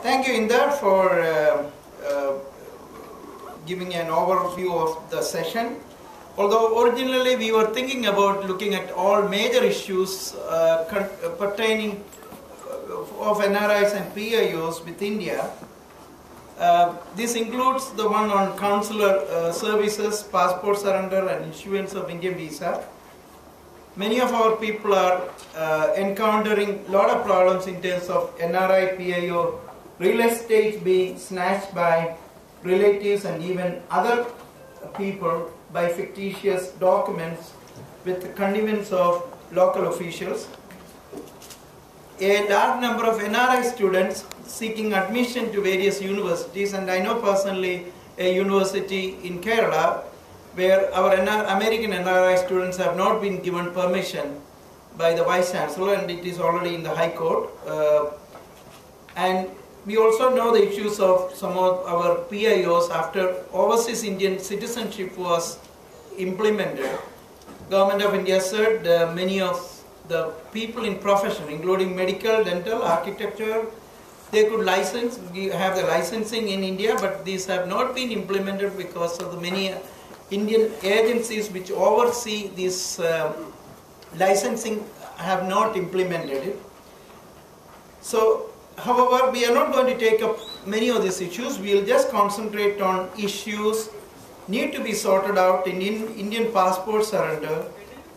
Thank you, Inder, for giving an overview of the session. Although originally we were thinking about looking at all major issues pertaining of NRIs and PIOs with India, this includes the one on consular services, passport surrender and issuance of Indian visa. Many of our people are encountering a lot of problems in terms of NRI, PIO, real estate being snatched by relatives and even other people by fictitious documents with the connivance of local officials. A large number of NRI students seeking admission to various universities, and I know personally a university in Kerala where our American NRI students have not been given permission by the Vice Chancellor, and it is already in the High Court. And we also know the issues of some of our PIOs after overseas Indian citizenship was implemented. Government of India said many of the people in profession, including medical, dental, architecture, they could license, have the licensing in India, but these have not been implemented because of the many Indian agencies which oversee this licensing have not implemented it. So, however, we are not going to take up many of these issues. We will just concentrate on issues need to be sorted out in Indian passport surrender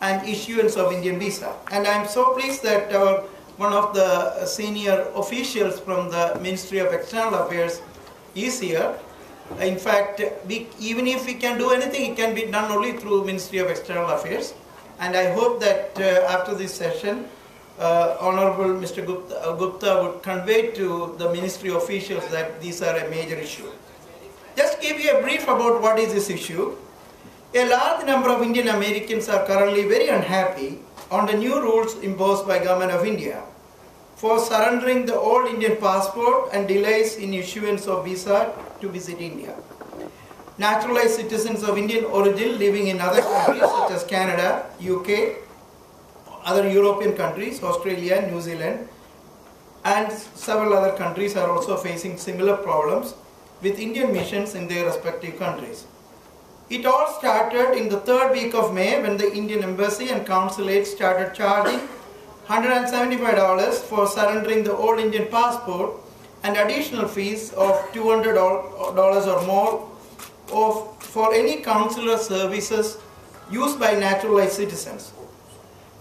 and issuance of Indian visa. And I am so pleased that one of the senior officials from the Ministry of External Affairs is here. In fact, even if we can do anything, it can be done only through Ministry of External Affairs. And I hope that after this session, Honorable Mr. Gupta would convey to the ministry officials that these are a major issue. Just give you a brief about what is this issue. A large number of Indian Americans are currently very unhappy on the new rules imposed by Government of India for surrendering the old Indian passport and delays in issuance of visa to visit India. Naturalized citizens of Indian origin living in other countries such as Canada, UK, other European countries, Australia, New Zealand, and several other countries are also facing similar problems with Indian missions in their respective countries. It all started in the third week of May when the Indian Embassy and Consulate started charging $175 for surrendering the old Indian passport and additional fees of $200 or more for any consular services used by naturalized citizens.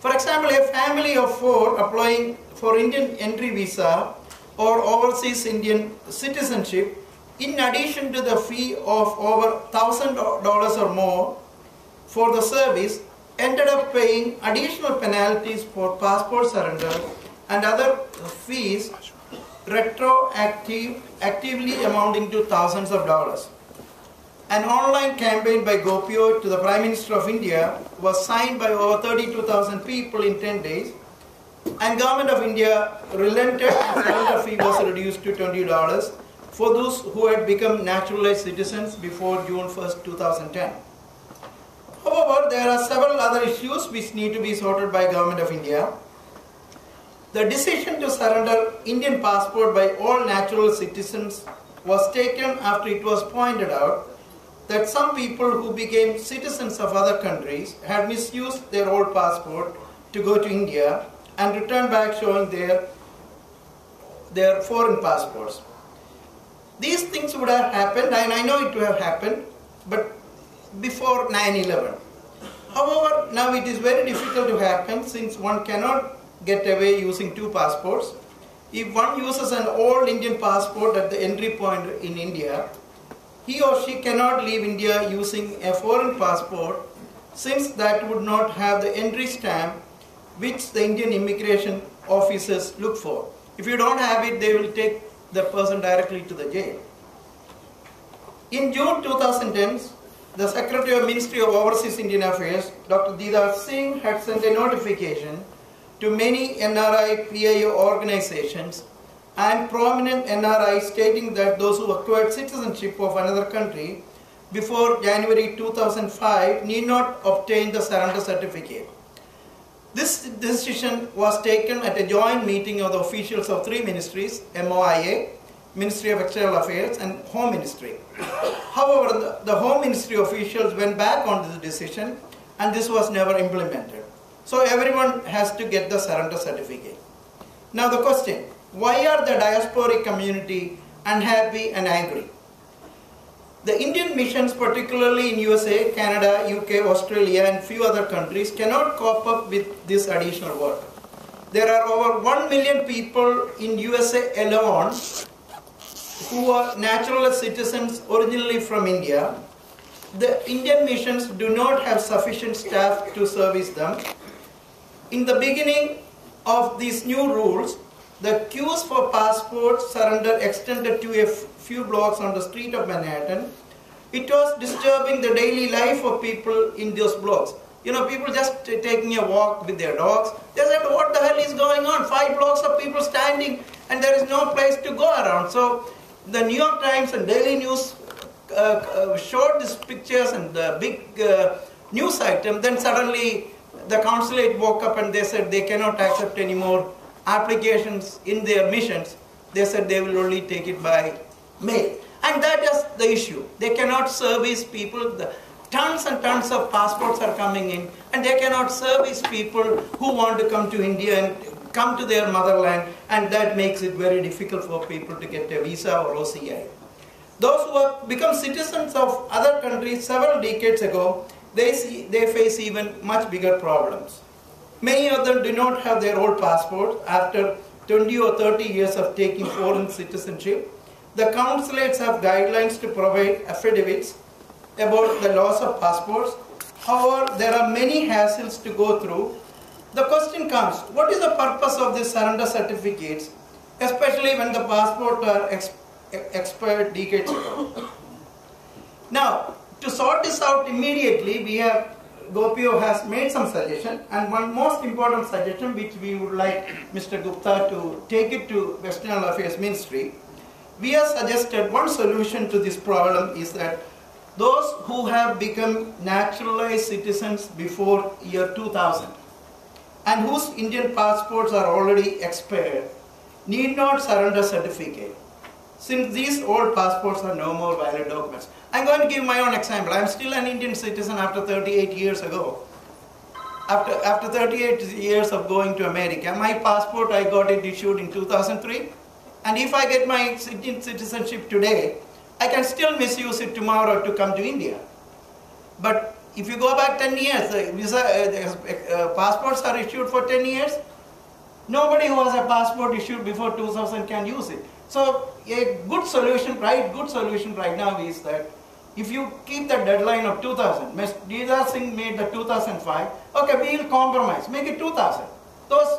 For example, a family of 4 applying for Indian entry visa or overseas Indian citizenship, in addition to the fee of over $1,000 or more for the service, ended up paying additional penalties for passport surrender and other fees actively amounting to thousands of dollars. An online campaign by GOPIO to the Prime Minister of India was signed by over 32,000 people in 10 days, and Government of India relented and surrender fee was reduced to $20 for those who had become naturalized citizens before June 1st, 2010. However, there are several other issues which need to be sorted by Government of India. The decision to surrender Indian passport by all natural citizens was taken after it was pointed out that some people who became citizens of other countries had misused their old passport to go to India and returned back showing their foreign passports. These things would have happened, and I know it would have happened, but before 9/11. However, now it is very difficult to happen since one cannot get away using 2 passports. If one uses an old Indian passport at the entry point in India, he or she cannot leave India using a foreign passport since that would not have the entry stamp which the Indian immigration officers look for. If you don't have it, they will take the person directly to the jail. In June 2010, the Secretary of Ministry of Overseas Indian Affairs, Dr. Didar Singh, had sent a notification to many NRI PIO organizations and prominent NRIs stating that those who acquired citizenship of another country before January 2005 need not obtain the surrender certificate. This decision was taken at a joint meeting of the officials of 3 ministries, MOIA, Ministry of External Affairs and Home Ministry. However, the Home Ministry officials went back on this decision and this was never implemented. So everyone has to get the surrender certificate. Now the question, why are the diasporic community unhappy and angry? The Indian missions, particularly in USA, Canada, UK, Australia and few other countries, cannot cope up with this additional work. There are over 1 million people in USA alone who are naturalized citizens originally from India. The Indian missions do not have sufficient staff to service them. In the beginning of these new rules, the queues for passport surrender extended to a few blocks on the street of Manhattan. It was disturbing the daily life of people in those blocks. You know, people just taking a walk with their dogs. They said, what the hell is going on? 5 blocks of people standing and there is no place to go around. So the New York Times and Daily News showed these pictures and the big news item. Then suddenly the consulate woke up and they said they cannot accept any more applications in their missions. They said they will only take it by mail. And that is the issue. They cannot service people. Tons and tons of passports are coming in and they cannot service people who want to come to India and come to their motherland, and that makes it very difficult for people to get a visa or OCI. Those who have become citizens of other countries several decades ago, they face even much bigger problems. Many of them do not have their old passports after 20 or 30 years of taking foreign citizenship. The consulates have guidelines to provide affidavits about the loss of passports. However, there are many hassles to go through. The question comes, what is the purpose of these surrender certificates, especially when the passports are expired decades ago? Now, to sort this out immediately, GOPIO has made some suggestion, and one most important suggestion which we would like Mr. Gupta to take it to External Affairs Ministry. We have suggested one solution to this problem is that those who have become naturalized citizens before year 2000 and whose Indian passports are already expired need not surrender certificate, since these old passports are no more valid documents. I'm going to give my own example. I'm still an Indian citizen after 38 years ago. After 38 years of going to America, my passport, I got it issued in 2003. And if I get my Indian citizenship today, I can still misuse it tomorrow to come to India. But if you go back 10 years, passports are issued for 10 years. Nobody who has a passport issued before 2000 can use it. So a good solution right now is that if you keep the deadline of 2000, Mr. Singh made the 2005, okay, we will compromise, make it 2000. Those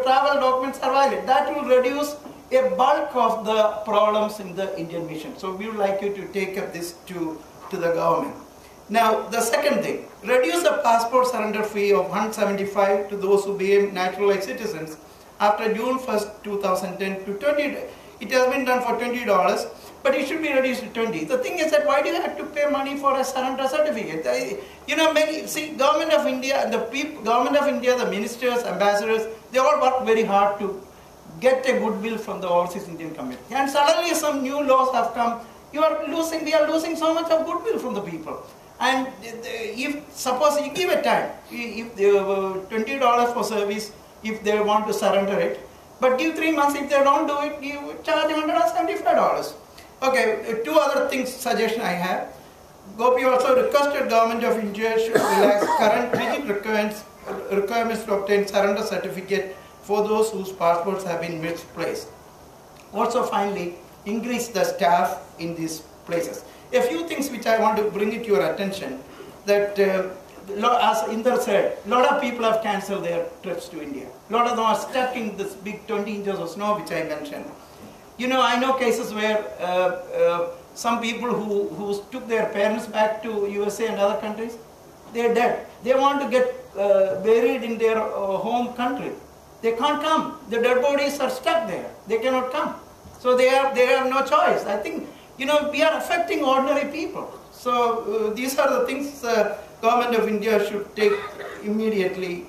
travel documents are valid. That will reduce a bulk of the problems in the Indian mission. So we would like you to take up this to the government. Now, the second thing, reduce the passport surrender fee of $175 to those who became naturalized citizens after June 1st, 2010 to $20. It has been done for $20, but it should be reduced to $20. The thing is that why do you have to pay money for a surrender certificate? Government of India, the ministers, ambassadors, they all work very hard to get a goodwill from the overseas Indian community. And suddenly some new laws have come. We are losing so much of goodwill from the people. And if suppose you give a time, if they $20 for service, if they want to surrender it, but give 3 months, if they don't do it, you charge $175. Okay, 2 other things, suggestion I have. GOPIO also requested Government of India should relax current rigid requirements to obtain surrender certificate for those whose passports have been misplaced. Also, finally, increase the staff in these places. A few things which I want to bring it to your attention, that as Inder said, a lot of people have cancelled their trips to India. A lot of them are stuck in this big 20 inches of snow which I mentioned. You know, I know cases where some people who took their parents back to USA and other countries, they're dead. They want to get buried in their home country. They can't come. The dead bodies are stuck there. They cannot come. So they have no choice. I think, you know, we are affecting ordinary people. So these are the things Government of India should take immediately.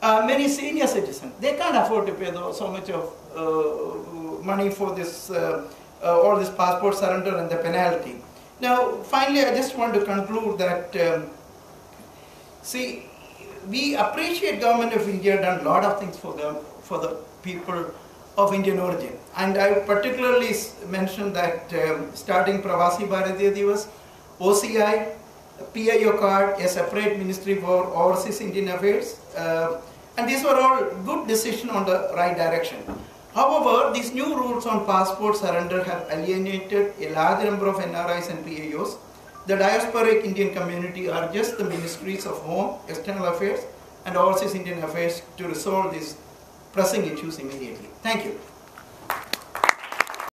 Many senior citizens, they can't afford to pay so much of money for this all this passport surrender and the penalty. Now, finally, I just want to conclude that, see, we appreciate Government of India done a lot of things for the people of Indian origin. And I particularly mentioned that starting Pravasi Bharatiya Divas, OCI, PIO card, a separate ministry for overseas Indian affairs, and these were all good decisions on the right direction. However, these new rules on passport surrender have alienated a large number of NRIs and PIOs. The diasporic Indian community are just the ministries of Home, External Affairs, and Overseas Indian Affairs to resolve these pressing issues immediately. Thank you.